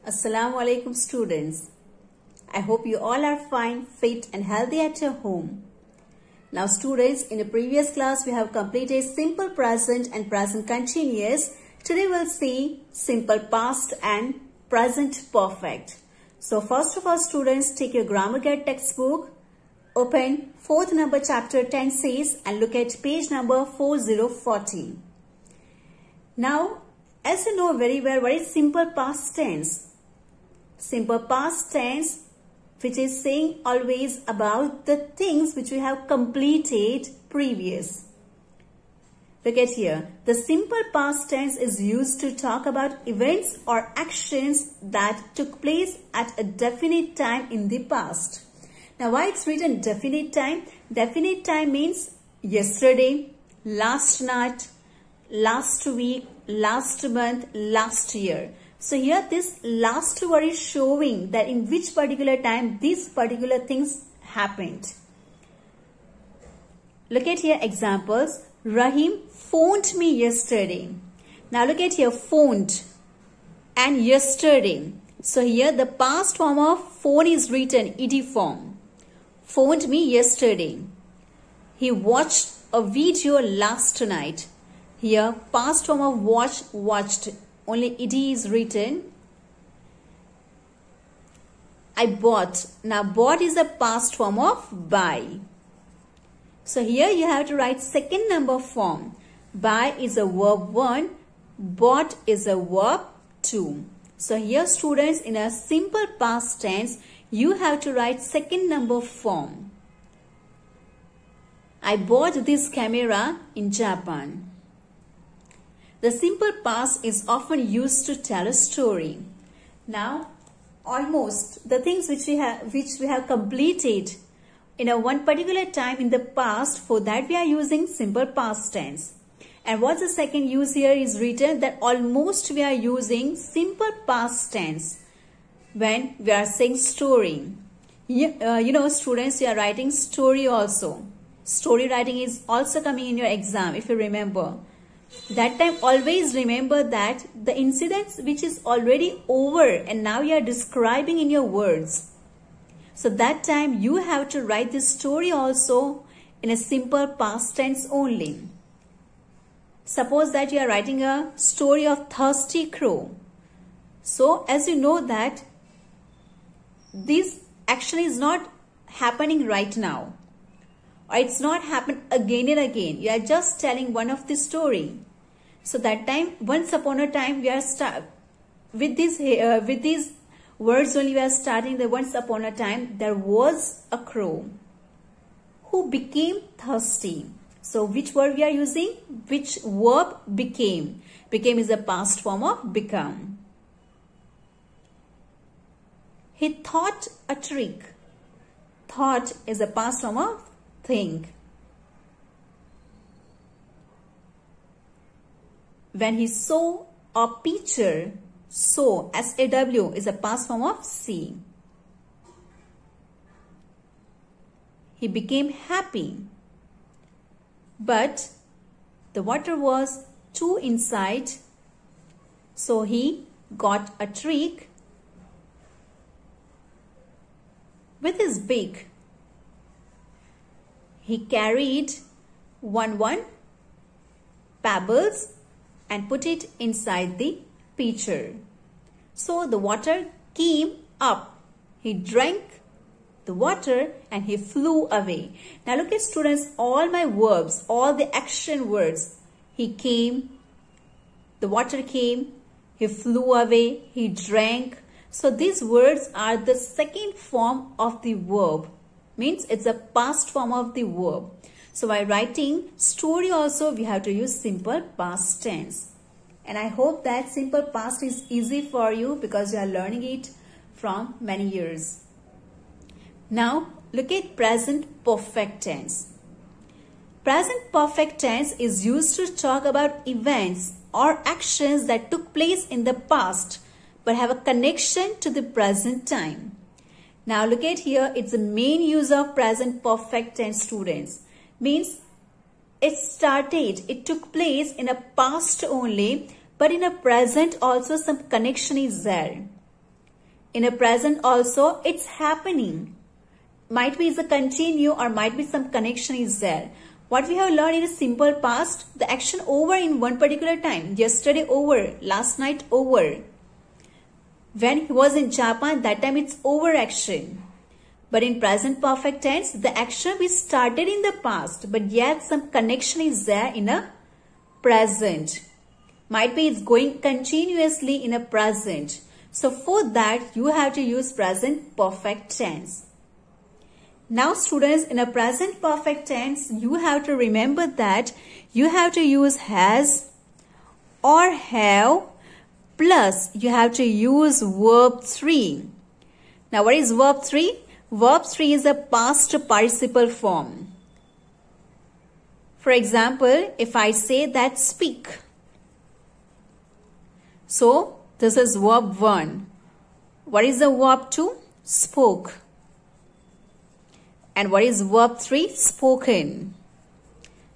Assalamu alaikum students. I hope you all are fine, fit and healthy at your home. Now students, in the previous class we have completed simple present and present continuous. Today we'll see simple past and present perfect. So first of all students, take your grammar guide textbook, open 4th number chapter tenses and look at page number 4014. Now as you know very well, what is simple past tense? Simple past tense, which is saying always about the things which we have completed previous. Look at here. The simple past tense is used to talk about events or actions that took place at a definite time in the past. Now why it's written definite time? Definite time means yesterday, last night, last week, last month, last year. So here this last word is showing that in which particular time these particular things happened. Look at here examples. Rahim phoned me yesterday. Now look at here, phoned and yesterday. So here the past form of phone is written ed form. Phoned me yesterday. He watched a video last night. Here past form of watch, watched. Only ed is written. I bought. Now bought is a past form of buy. So here you have to write second number form. Buy is a verb 1. Bought is a verb 2. So here students, in a simple past tense, you have to write second number form. I bought this camera in Japan. The simple past is often used to tell a story. Now, almost the things which we have completed in a one particular time in the past, for that we are using simple past tense. And what's the second use here is written that almost we are using simple past tense when we are saying story. You know students, you are writing story also. Story writing is also coming in your exam if you remember. That time always remember that the incidents which is already over and now you are describing in your words. So that time you have to write this story also in a simple past tense only. Suppose that you are writing a story of thirsty crow. So as you know that this action is not happening right now. Or it's not happened again and again. You are just telling one of the story. So that time, once upon a time, we are with these words only. We are starting the once upon a time. There was a crow who became thirsty. So which word we are using? Which verb? Became. Became is a past form of become. He thought a trick. Thought is a past form of think. When he saw a picture, saw, S-A-W, is a past form of see. He became happy. But the water was too inside, so he got a trick with his beak. He carried one pebbles and put it inside the pitcher. So the water came up. He drank the water and he flew away. Now look at students, all my verbs, all the action words. He came, the water came, he flew away, he drank. So these words are the second form of the verb. Means it's a past form of the verb. So while writing story also we have to use simple past tense. And I hope that simple past is easy for you because you are learning it from many years. Now look at present perfect tense. Present perfect tense is used to talk about events or actions that took place in the past but have a connection to the present time. Now look at here, it's the main use of present perfect tense students. Means it took place in a past only, but in a present also some connection is there. In a present also, it's happening. Might be it's a continue or might be some connection is there. What we have learned in a simple past, the action over in one particular time. Yesterday over, last night over. When he was in Japan, that time it's over action. But in present perfect tense, the action we started in the past, but yet some connection is there in a present. Might be it's going continuously in a present. So for that, you have to use present perfect tense. Now students, in a present perfect tense, you have to remember that you have to use has or have plus you have to use verb 3. Now what is verb 3? Verb 3 is a past participle form. For example, if I say that speak. So this is verb 1. What is the verb 2? Spoke. And what is verb 3? Spoken.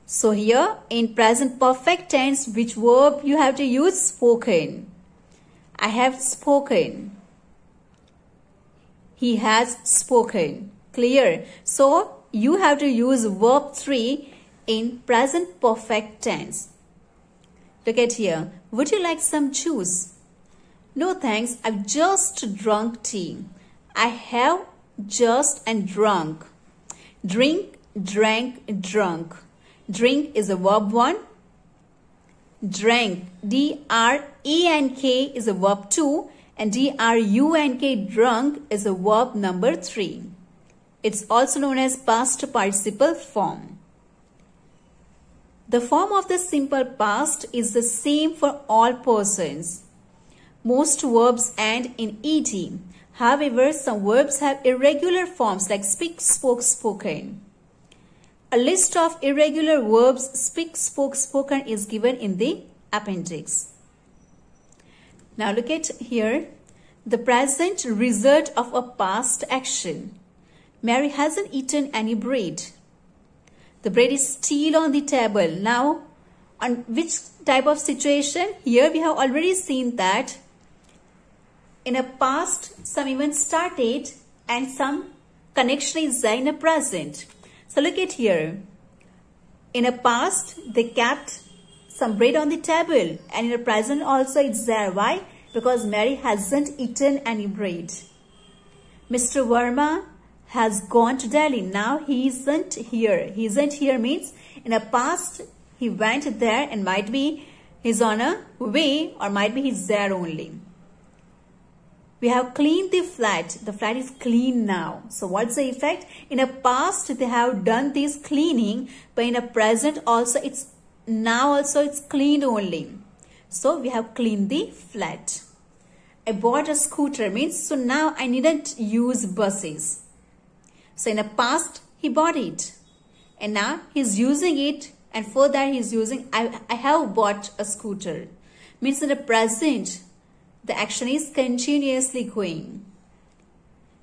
So here in present perfect tense, which verb you have to use? Spoken. I have spoken. He has spoken. Clear? So you have to use verb 3 in present perfect tense. Look at here. Would you like some juice? No thanks. I've just drunk tea. I have just and drunk. Drink, drank, drunk. Drink is a verb 1. Drank, D-R-A-N-K is a verb 2. And D-R-U-N-K, drunk, is a verb number 3. It's also known as past participle form. The form of the simple past is the same for all persons. Most verbs end in ed. However, some verbs have irregular forms like speak, spoke, spoken. A list of irregular verbs speak, spoke, spoken is given in the appendix. Now look at here. The present result of a past action. Mary hasn't eaten any bread. The bread is still on the table. Now, on which type of situation? Here we have already seen that in a past, some events started and some connection is there in a present. So look at here. In a past, they kept some bread on the table, and in the present also it's there. Why? Because Mary hasn't eaten any bread. Mr. Verma has gone to Delhi. Now he isn't here. He isn't here means in the past he went there and might be he's on a way or might be he's there only. We have cleaned the flat. The flat is clean now. So what's the effect? In the past they have done this cleaning, but in the present also it's cleaned only. So we have cleaned the flat. I bought a scooter means so now I needn't use buses. So in the past he bought it and now he's using it, and for that he's using I have bought a scooter. Means in the present the action is continuously going.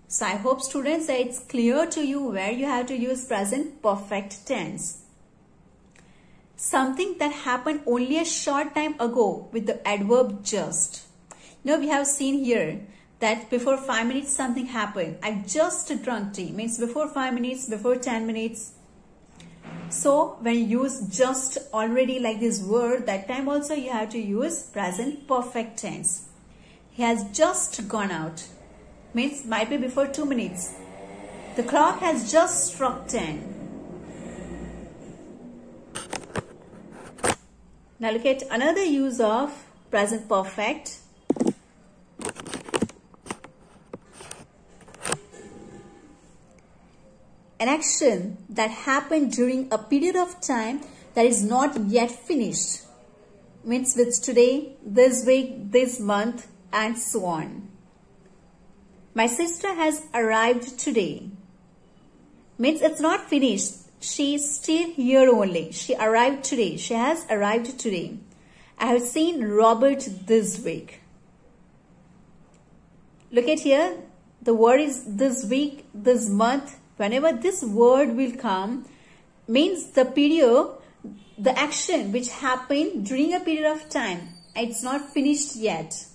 So I hope students that it's clear to you where you have to use present perfect tense. Something that happened only a short time ago with the adverb just. Now we have seen here that before 5 minutes something happened. I've just drunk tea means before 5 minutes, before 10 minutes. So when you use just already like this word, that time also you have to use present perfect tense. He has just gone out. Means might be before 2 minutes. The clock has just struck 10. Now look at another use of present perfect. An action that happened during a period of time that is not yet finished. Means with today, this week, this month, and so on. My sister has arrived today. Means it's not finished. She is still here only. She arrived today. She has arrived today. I have seen Robert this week. Look at here. The word is this week, this month. Whenever this word will come, means the period, the action which happened during a period of time. It's not finished yet.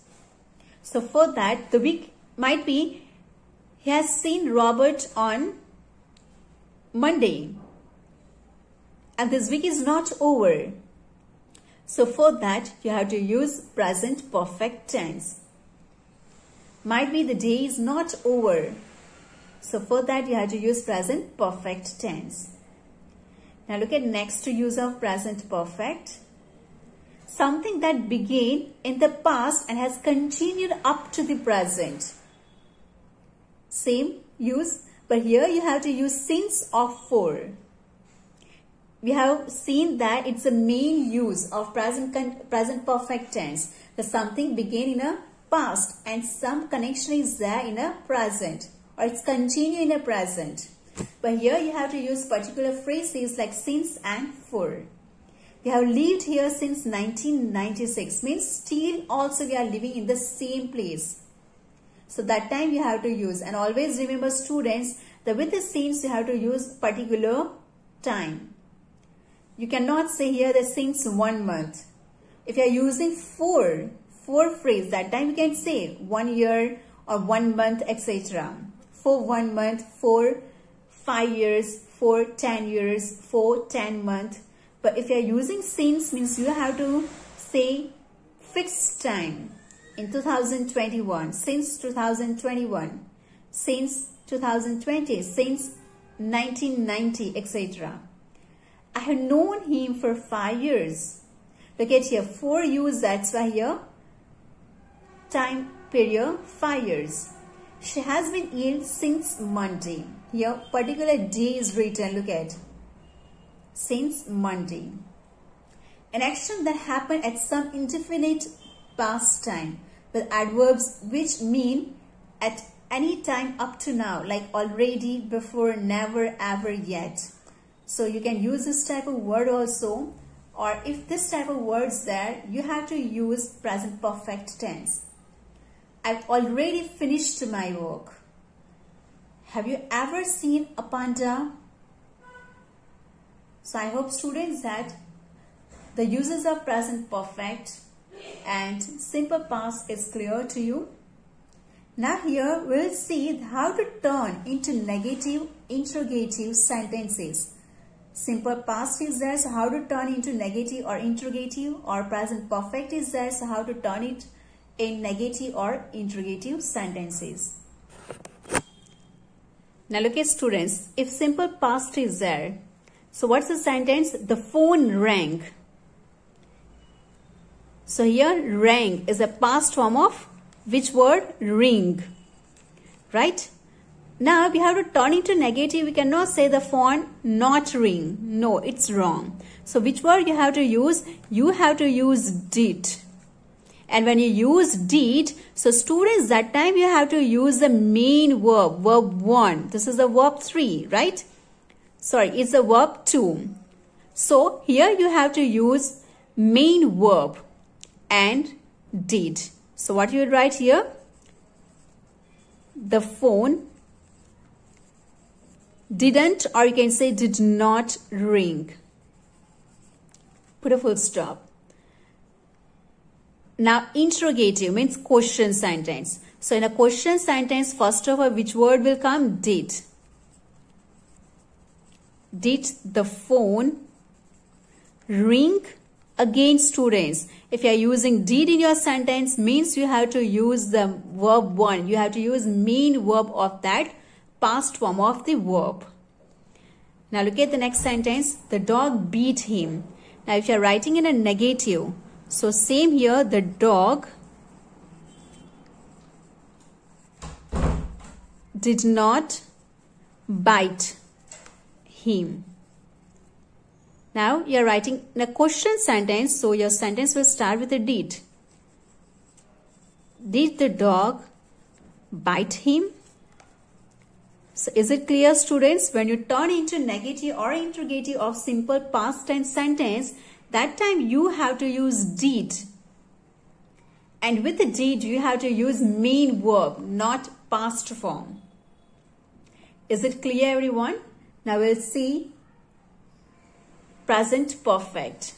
So for that, the week might be he has seen Robert on Monday and this week is not over. So for that you have to use present perfect tense. Might be the day is not over. So for that you have to use present perfect tense. Now look at next use of present perfect. Something that began in the past and has continued up to the present. Same use, but here you have to use since or for. We have seen that it's a main use of present perfect tense. That something began in a past and some connection is there in a present, or it's continuing in a present. But here you have to use particular phrases like since and for. We have lived here since 1996, means still also we are living in the same place. So that time you have to use, and always remember students that with the since you have to use particular time. You cannot say here that since 1 month. If you are using for phrase, that time you can say 1 year or 1 month, etc. For 1 month, for 5 years, for 10 years, for 10 months. But if you are using since, means you have to say fixed time. In 2021, since 2021, since 2020, since 1990, etc. I have known him for 5 years. Look at here, for use, that's why here time period 5 years. She has been ill since Monday. Here particular day is written, look at. Since Monday. An action that happened at some indefinite past time with adverbs which mean at any time up to now, like already, before, never, ever, yet. So you can use this type of word also, or if this type of words there, you have to use present perfect tense. I've already finished my work. Have you ever seen a panda? So I hope students that the uses of present perfect and simple past is clear to you. Now here we'll see how to turn into negative interrogative sentences. Simple past is there, so how to turn into negative or interrogative, or present perfect is there, so how to turn it in negative or interrogative sentences. Now look at students, if simple past is there, so what's the sentence? The phone rang. So here rang is a past form of which word? Ring. Right? Now we have to turn into negative. We cannot say the phone not ring. No, it's wrong. So which word you have to use? You have to use did. And when you use did, so students, that time you have to use the main verb, verb 1. This is the verb 3, right? Sorry, it's the verb 2. So here you have to use main verb and did. So what you will write here? The phone didn't, or you can say did not ring. Put a full stop. Now interrogative means question sentence. So in a question sentence, first of all, which word will come? Did. Did the phone ring? Again, students, if you are using did in your sentence, means you have to use the verb 1. You have to use main verb of that past form of the verb. Now look at the next sentence. The dog beat him. Now if you are writing in a negative, so same here, the dog did not bite him. Now you are writing in a question sentence, so your sentence will start with a did. Did the dog bite him? So is it clear, students? When you turn into negative or interrogative of simple past tense sentence, that time you have to use did. And with the did, you have to use main verb, not past form. Is it clear, everyone? Now we'll see present perfect.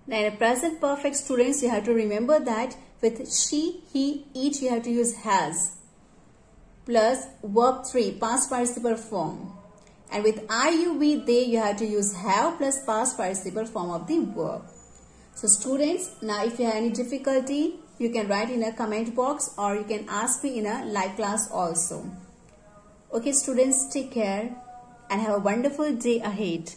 Now in a present perfect, students, you have to remember that with she, he, it, you have to use has plus verb 3, past participle form. And with I, you, we, they, you have to use have plus past participle form of the verb. So students, now if you have any difficulty, you can write in a comment box or you can ask me in a live class also. Okay students, take care and have a wonderful day ahead.